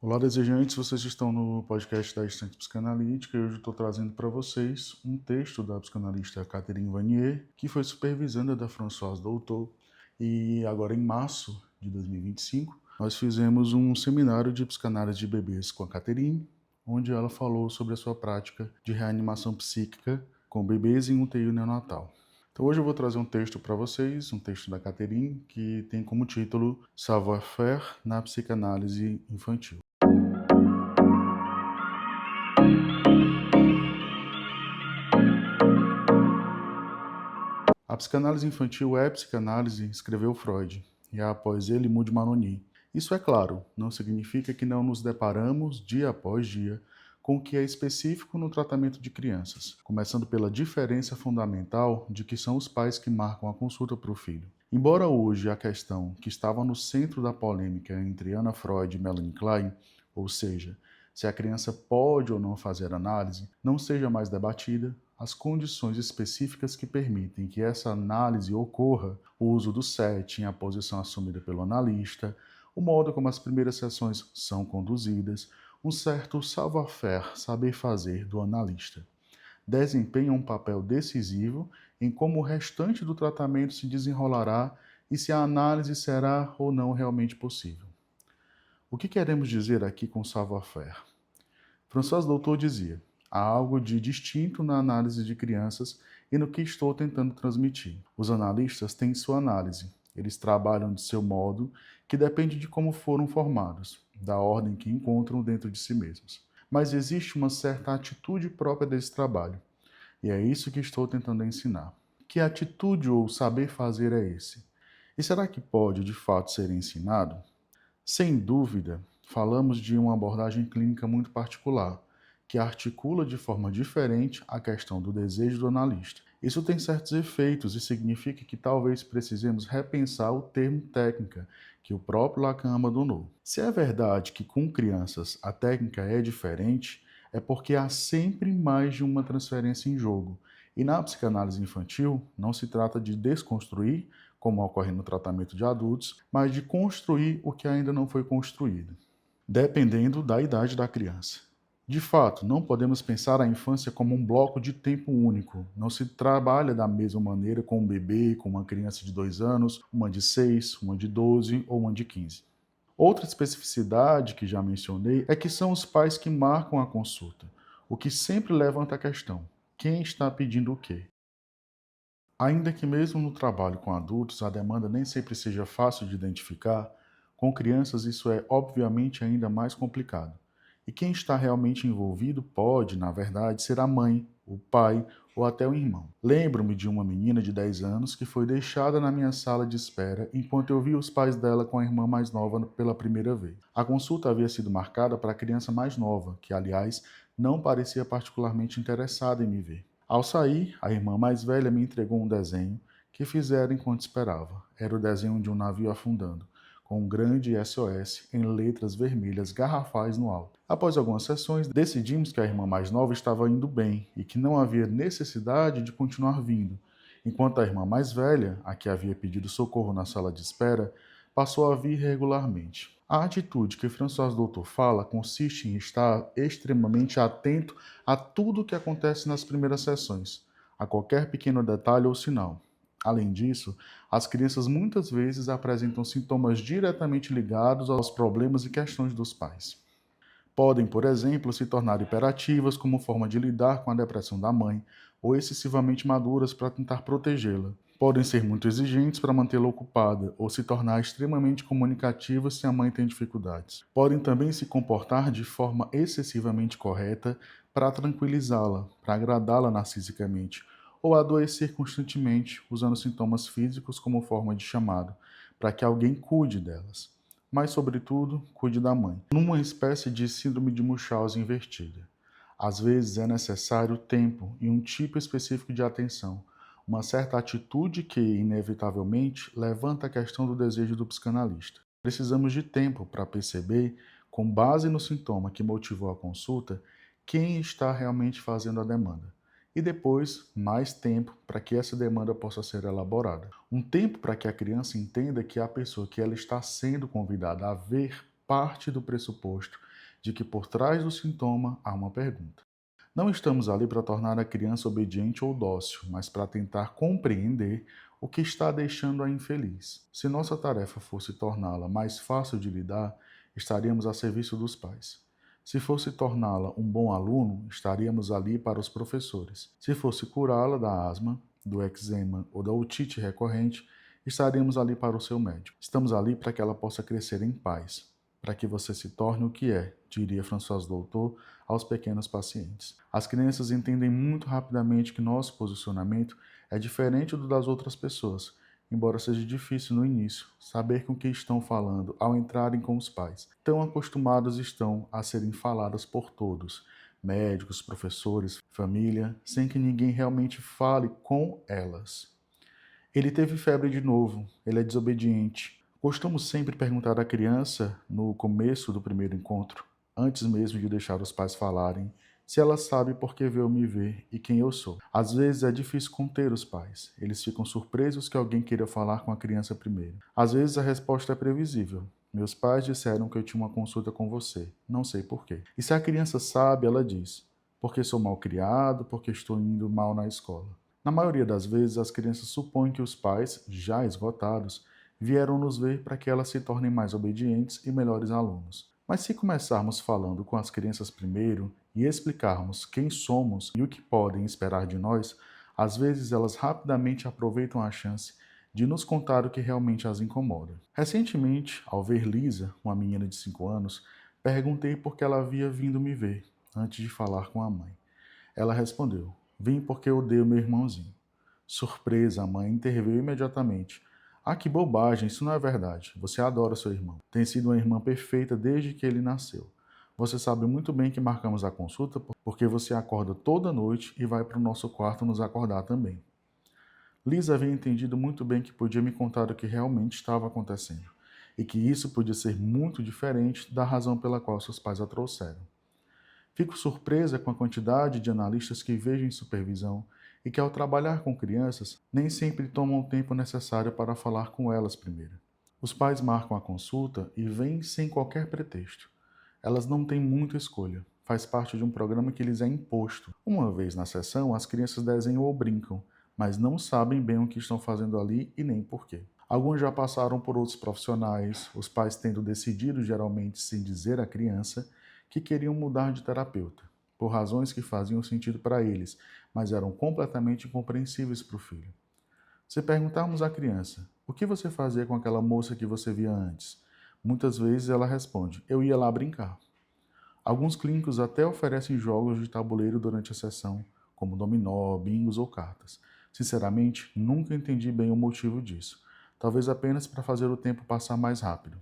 Olá, desejantes, vocês estão no podcast da Estante Psicanalítica e hoje eu estou trazendo para vocês um texto da psicanalista Catherine Vanier, que foi supervisanda da Françoise Doutor, e agora em março de 2025 nós fizemos um seminário de psicanálise de bebês com a Catherine, onde ela falou sobre a sua prática de reanimação psíquica com bebês em UTI neonatal. Então hoje eu vou trazer um texto para vocês, um texto da Catherine, que tem como título Savoir-faire na psicanálise infantil. A psicanálise infantil é psicanálise, escreveu Freud, e é após ele Maud Manoni. Isso é claro, não significa que não nos deparamos, dia após dia, com o que é específico no tratamento de crianças, começando pela diferença fundamental de que são os pais que marcam a consulta para o filho. Embora hoje a questão que estava no centro da polêmica entre Anna Freud e Melanie Klein, ou seja, se a criança pode ou não fazer análise, não seja mais debatida, as condições específicas que permitem que essa análise ocorra, o uso do setting, a posição assumida pelo analista, o modo como as primeiras sessões são conduzidas, um certo savoir-faire, saber fazer do analista, desempenham um papel decisivo em como o restante do tratamento se desenrolará e se a análise será ou não realmente possível. O que queremos dizer aqui com savoir-faire? François Doutor dizia: há algo de distinto na análise de crianças e no que estou tentando transmitir. Os analistas têm sua análise. Eles trabalham de seu modo, que depende de como foram formados, da ordem que encontram dentro de si mesmos. Mas existe uma certa atitude própria desse trabalho, e é isso que estou tentando ensinar. Que atitude ou saber fazer é esse? E será que pode, de fato, ser ensinado? Sem dúvida, falamos de uma abordagem clínica muito particular, que articula de forma diferente a questão do desejo do analista. Isso tem certos efeitos e significa que talvez precisemos repensar o termo técnica, que o próprio Lacan abandonou. Se é verdade que com crianças a técnica é diferente, é porque há sempre mais de uma transferência em jogo. E na psicanálise infantil, não se trata de desconstruir, como ocorre no tratamento de adultos, mas de construir o que ainda não foi construído, dependendo da idade da criança. De fato, não podemos pensar a infância como um bloco de tempo único. Não se trabalha da mesma maneira com um bebê, com uma criança de 2 anos, uma de 6, uma de 12 ou uma de 15. Outra especificidade que já mencionei é que são os pais que marcam a consulta, o que sempre levanta a questão: quem está pedindo o quê? Ainda que mesmo no trabalho com adultos a demanda nem sempre seja fácil de identificar, com crianças isso é obviamente ainda mais complicado. E quem está realmente envolvido pode, na verdade, ser a mãe, o pai ou até o irmão. Lembro-me de uma menina de 10 anos que foi deixada na minha sala de espera enquanto eu via os pais dela com a irmã mais nova pela primeira vez. A consulta havia sido marcada para a criança mais nova, que, aliás, não parecia particularmente interessada em me ver. Ao sair, a irmã mais velha me entregou um desenho que fizera enquanto esperava. Era o desenho de um navio afundando, com um grande SOS em letras vermelhas garrafais no alto. Após algumas sessões, decidimos que a irmã mais nova estava indo bem e que não havia necessidade de continuar vindo, enquanto a irmã mais velha, a que havia pedido socorro na sala de espera, passou a vir regularmente. A atitude que François Doutor fala consiste em estar extremamente atento a tudo o que acontece nas primeiras sessões, a qualquer pequeno detalhe ou sinal. Além disso, as crianças muitas vezes apresentam sintomas diretamente ligados aos problemas e questões dos pais. Podem, por exemplo, se tornar hiperativas como forma de lidar com a depressão da mãe, ou excessivamente maduras para tentar protegê-la. Podem ser muito exigentes para mantê-la ocupada, ou se tornar extremamente comunicativas se a mãe tem dificuldades. Podem também se comportar de forma excessivamente correta para tranquilizá-la, para agradá-la narcisicamente, ou adoecer constantemente, usando sintomas físicos como forma de chamado, para que alguém cuide delas, mas, sobretudo, cuide da mãe, numa espécie de síndrome de Munchausen invertida. Às vezes é necessário tempo e um tipo específico de atenção, uma certa atitude que, inevitavelmente, levanta a questão do desejo do psicanalista. Precisamos de tempo para perceber, com base no sintoma que motivou a consulta, quem está realmente fazendo a demanda. E depois, mais tempo para que essa demanda possa ser elaborada. Um tempo para que a criança entenda que a pessoa que ela está sendo convidada a ver parte do pressuposto de que por trás do sintoma há uma pergunta. Não estamos ali para tornar a criança obediente ou dócil, mas para tentar compreender o que está deixando-a infeliz. Se nossa tarefa fosse torná-la mais fácil de lidar, estaríamos a serviço dos pais. Se fosse torná-la um bom aluno, estaríamos ali para os professores. Se fosse curá-la da asma, do eczema ou da otite recorrente, estaríamos ali para o seu médico. Estamos ali para que ela possa crescer em paz, para que você se torne o que é, diria François Doutor aos pequenos pacientes. As crianças entendem muito rapidamente que nosso posicionamento é diferente do das outras pessoas, embora seja difícil no início saber com que estão falando ao entrarem com os pais. Tão acostumados estão a serem faladas por todos, médicos, professores, família, sem que ninguém realmente fale com elas. Ele teve febre de novo, ele é desobediente. Costumo sempre perguntar à criança, no começo do primeiro encontro, antes mesmo de deixar os pais falarem, se ela sabe por que veio me ver e quem eu sou. Às vezes é difícil conter os pais. Eles ficam surpresos que alguém queira falar com a criança primeiro. Às vezes a resposta é previsível. Meus pais disseram que eu tinha uma consulta com você. Não sei por quê. E se a criança sabe, ela diz: porque sou mal criado, porque estou indo mal na escola. Na maioria das vezes, as crianças supõem que os pais, já esgotados, vieram nos ver para que elas se tornem mais obedientes e melhores alunos. Mas se começarmos falando com as crianças primeiro e explicarmos quem somos e o que podem esperar de nós, às vezes elas rapidamente aproveitam a chance de nos contar o que realmente as incomoda. Recentemente, ao ver Lisa, uma menina de 5 anos, perguntei por que ela havia vindo me ver, antes de falar com a mãe. Ela respondeu: vim porque eu odeio meu irmãozinho. Surpresa, a mãe interveio imediatamente. Ah, que bobagem, isso não é verdade. Você adora seu irmão. Tem sido uma irmã perfeita desde que ele nasceu. Você sabe muito bem que marcamos a consulta porque você acorda toda noite e vai para o nosso quarto nos acordar também. Lisa havia entendido muito bem que podia me contar o que realmente estava acontecendo e que isso podia ser muito diferente da razão pela qual seus pais a trouxeram. Fico surpresa com a quantidade de analistas que vejo em supervisão e que, ao trabalhar com crianças, nem sempre tomam o tempo necessário para falar com elas primeiro. Os pais marcam a consulta e vêm sem qualquer pretexto. Elas não têm muita escolha. Faz parte de um programa que lhes é imposto. Uma vez na sessão, as crianças desenham ou brincam, mas não sabem bem o que estão fazendo ali e nem porquê. Alguns já passaram por outros profissionais, os pais tendo decidido, geralmente sem dizer à criança, que queriam mudar de terapeuta, por razões que faziam sentido para eles, mas eram completamente incompreensíveis para o filho. Se perguntarmos à criança: o que você fazia com aquela moça que você via antes? Muitas vezes ela responde: eu ia lá brincar. Alguns clínicos até oferecem jogos de tabuleiro durante a sessão, como dominó, bingos ou cartas. Sinceramente, nunca entendi bem o motivo disso. Talvez apenas para fazer o tempo passar mais rápido.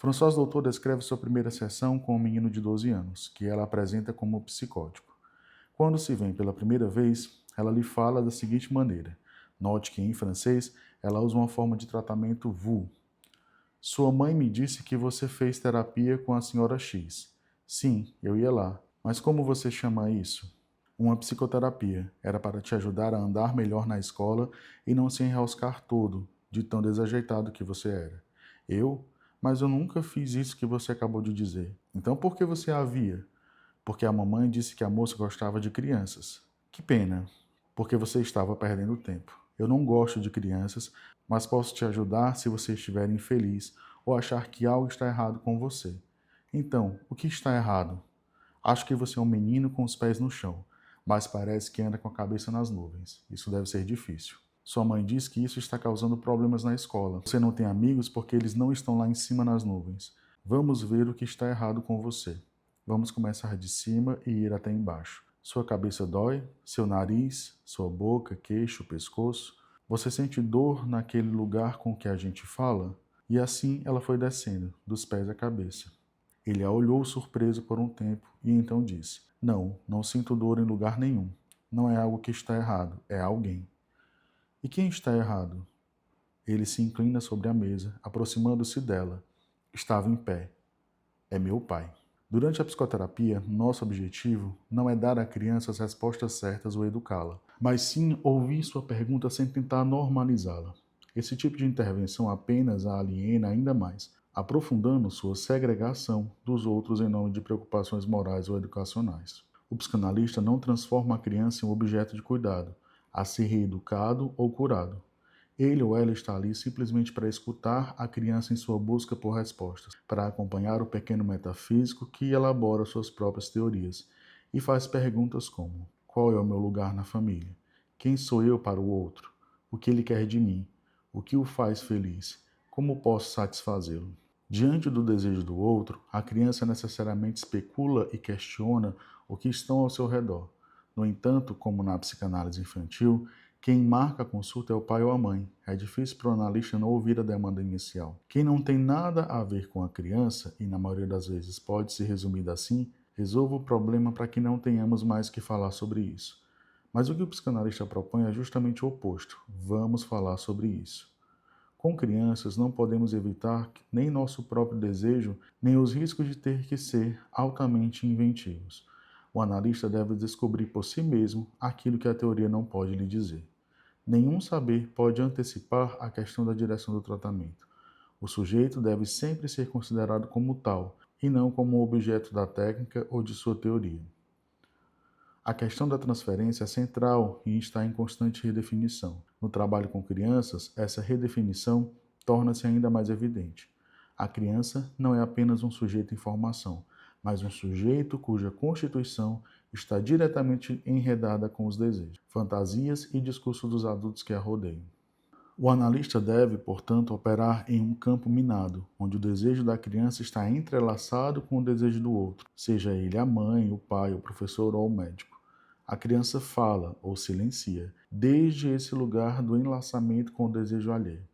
François Doutor descreve sua primeira sessão com um menino de 12 anos, que ela apresenta como psicótico. Quando se vê pela primeira vez, ela lhe fala da seguinte maneira. Note que, em francês, ela usa uma forma de tratamento vous. Sua mãe me disse que você fez terapia com a senhora X. Sim, eu ia lá. Mas como você chama isso? Uma psicoterapia. Era para te ajudar a andar melhor na escola e não se enroscar todo, de tão desajeitado que você era. Eu? Mas eu nunca fiz isso que você acabou de dizer. Então por que você a havia? Porque a mamãe disse que a moça gostava de crianças. Que pena, porque você estava perdendo tempo. Eu não gosto de crianças, mas posso te ajudar se você estiver infeliz ou achar que algo está errado com você. Então, o que está errado? Acho que você é um menino com os pés no chão, mas parece que anda com a cabeça nas nuvens. Isso deve ser difícil. Sua mãe diz que isso está causando problemas na escola. Você não tem amigos porque eles não estão lá em cima nas nuvens. Vamos ver o que está errado com você. Vamos começar de cima e ir até embaixo. Sua cabeça dói? Seu nariz? Sua boca, queixo, pescoço? Você sente dor naquele lugar com que a gente fala? E assim ela foi descendo, dos pés à cabeça. Ele a olhou surpreso por um tempo e então disse: não, não sinto dor em lugar nenhum. Não é algo que está errado, é alguém. E quem está errado? Ele se inclina sobre a mesa, aproximando-se dela. Estava em pé. É meu pai. Durante a psicoterapia, nosso objetivo não é dar à criança as respostas certas ou educá-la, mas sim ouvir sua pergunta sem tentar normalizá-la. Esse tipo de intervenção apenas a aliena ainda mais. aprofundando sua segregação dos outros em nome de preocupações morais ou educacionais. O psicanalista não transforma a criança em um objeto de cuidado, a ser reeducado ou curado. Ele ou ela está ali simplesmente para escutar a criança em sua busca por respostas, para acompanhar o pequeno metafísico que elabora suas próprias teorias e faz perguntas como: qual é o meu lugar na família? Quem sou eu para o outro? O que ele quer de mim? O que o faz feliz? Como posso satisfazê-lo? Diante do desejo do outro, a criança necessariamente especula e questiona o que estão ao seu redor. No entanto, como na psicanálise infantil, quem marca a consulta é o pai ou a mãe. É difícil para o analista não ouvir a demanda inicial. Quem não tem nada a ver com a criança, e na maioria das vezes pode ser resumido assim, resolva o problema para que não tenhamos mais que falar sobre isso. Mas o que o psicanalista propõe é justamente o oposto. Vamos falar sobre isso. Com crianças, não podemos evitar nem nosso próprio desejo, nem os riscos de ter que ser altamente inventivos. O analista deve descobrir por si mesmo aquilo que a teoria não pode lhe dizer. Nenhum saber pode antecipar a questão da direção do tratamento. O sujeito deve sempre ser considerado como tal, e não como objeto da técnica ou de sua teoria. A questão da transferência é central e está em constante redefinição. No trabalho com crianças, essa redefinição torna-se ainda mais evidente. A criança não é apenas um sujeito em formação, mas um sujeito cuja constituição está diretamente enredada com os desejos, fantasias e discursos dos adultos que a rodeiam. O analista deve, portanto, operar em um campo minado, onde o desejo da criança está entrelaçado com o desejo do outro, seja ele a mãe, o pai, o professor ou o médico. A criança fala ou silencia, desde esse lugar do enlaçamento com o desejo alheio.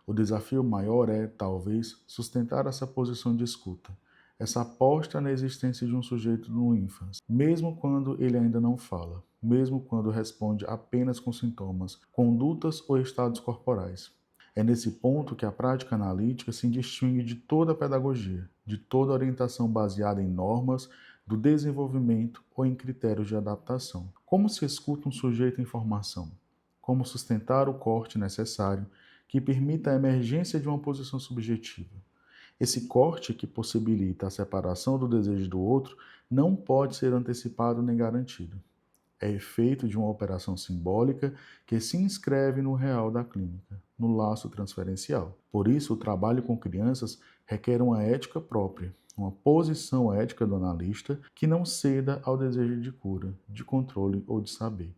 O desafio maior é, talvez, sustentar essa posição de escuta, essa aposta na existência de um sujeito no ínfância, mesmo quando ele ainda não fala, mesmo quando responde apenas com sintomas, condutas ou estados corporais. É nesse ponto que a prática analítica se distingue de toda a pedagogia, de toda a orientação baseada em normas do desenvolvimento ou em critérios de adaptação. Como se escuta um sujeito em formação? Como sustentar o corte necessário que permita a emergência de uma posição subjetiva? Esse corte que possibilita a separação do desejo do outro não pode ser antecipado nem garantido. É efeito de uma operação simbólica que se inscreve no real da clínica, no laço transferencial. Por isso, o trabalho com crianças requer uma ética própria, uma posição ética do analista que não ceda ao desejo de cura, de controle ou de saber.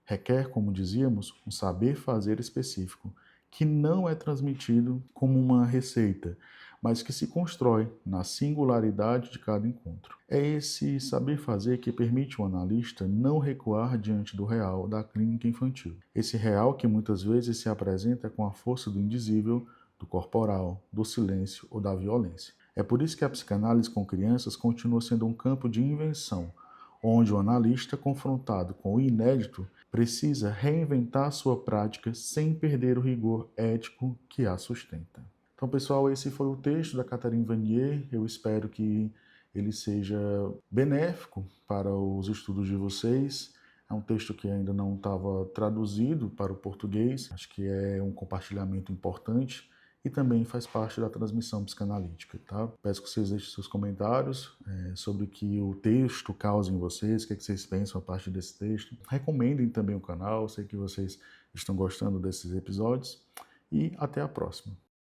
Requer, como dizíamos, um saber fazer específico, que não é transmitido como uma receita, mas que se constrói na singularidade de cada encontro. É esse saber fazer que permite ao analista não recuar diante do real da clínica infantil. Esse real que muitas vezes se apresenta com a força do indizível, do corporal, do silêncio ou da violência. É por isso que a psicanálise com crianças continua sendo um campo de invenção, onde o analista, confrontado com o inédito, precisa reinventar sua prática sem perder o rigor ético que a sustenta. Então, pessoal, esse foi o texto da Catherine Vanier. Eu espero que ele seja benéfico para os estudos de vocês. É um texto que ainda não estava traduzido para o português. Acho que é um compartilhamento importante e também faz parte da transmissão psicanalítica, tá? Peço que vocês deixem seus comentários sobre o que o texto causa em vocês, o que vocês pensam a partir desse texto. Recomendem também o canal, sei que vocês estão gostando desses episódios e até a próxima.